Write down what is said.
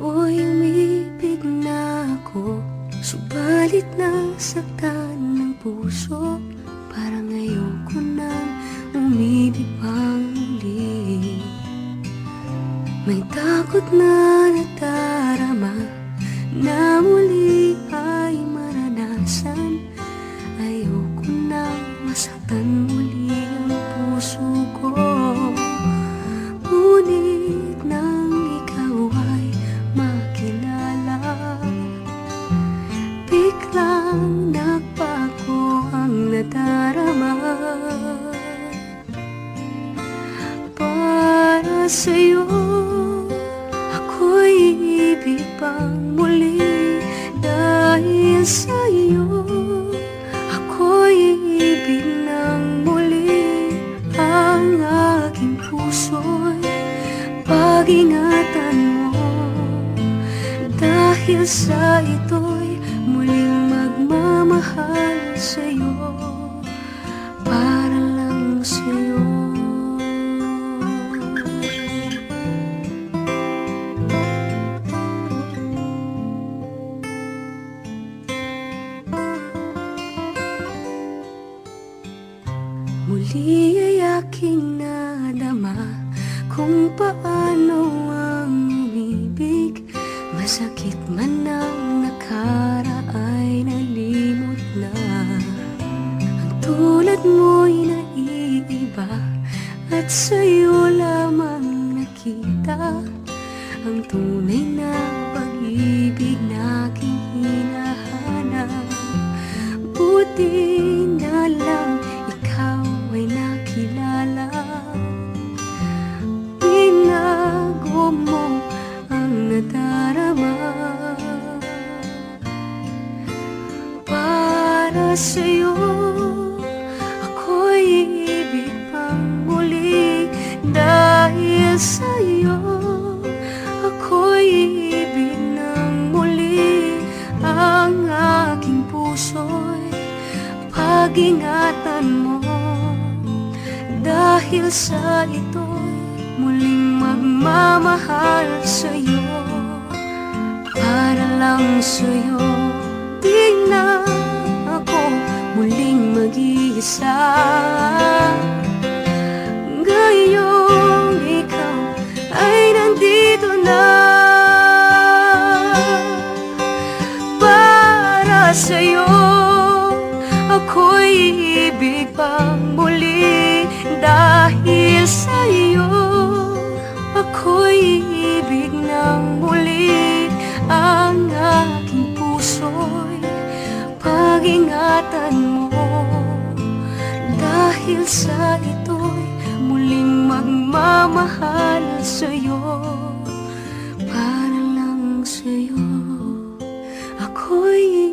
No'y umibig na ako, subalit nasaktan ng puso. Parang ayoko nang umibig pang muli. May takot na nadarama na muli ay maranasan. Ayoko nang masaktan muli ang puso ko. Ngunit nang ikaw ay makilala, biglang nagbago ang nadarama. Para sa'yo ako'y ibig pang muli. Dahil sa'yo ako'y ibig ng muli. Ang aking puso'y pag-ingatan mo. Dahil sa ito'y muling magmamahal sa'yo, para lang sa'yo. Muli ay aking nadama kung paano ang umibig. Masakit man ang nakaraay, nalimot na. Ang tulad mo'y naiiba, at sa'yo lamang nakita ang tunay na pag-ibig na aking hinahanap. Buti na lang ikaw ay nakilala. Binago mo ang nadarama. Para sa'yo ako'y ibig pang muli. Dahil sa'yo ako'y ibig ng muli. Ang aking puso'y pag-ingatan mo. Dahil sa ito'y muling magmamahal sa'yo, para lang sa'yo. Di na ako muling mag-iisa. Ngayong ikaw ay nandito na. Para sa'yo ako'y ibig pang muli. Dahil sa'yo ako'y ibig ng muli. Ang aking puso'y pag-ingatan mo. Dahil sa ito'y muling magmamahal sa'yo, para lang sa'yo. Ako'y